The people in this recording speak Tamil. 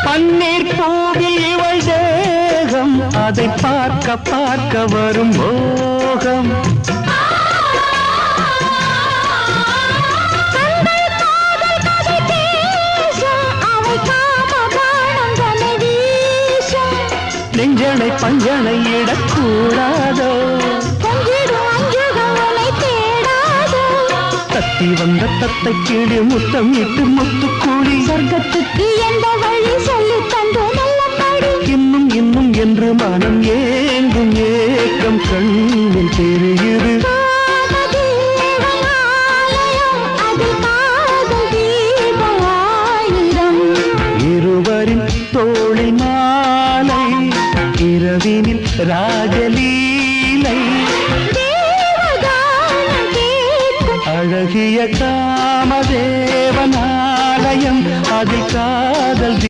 பன்னீர் பூவில் இவள் தேகம் அதை பார்க்க பார்க்க வரும் மோகம் நெஞ்சனை பஞ்சனை இடக்கூடாதோ தத்தி வந்த தத்தை கீழே முத்தம் இட்டு முத்துக்கூடி சொர்க்கத்துக்கு எந்த வழி சொல்லி தந்தோ நல்லபடி இன்னும் இன்னும் என்று மனம் ஏங்கும் ஏக்கம் கண்ணில் தெரியுது இருவரின் தோழி மாலை இரவினில் ராஜலீலை அழகிய காமதேவனாலயம் அதில்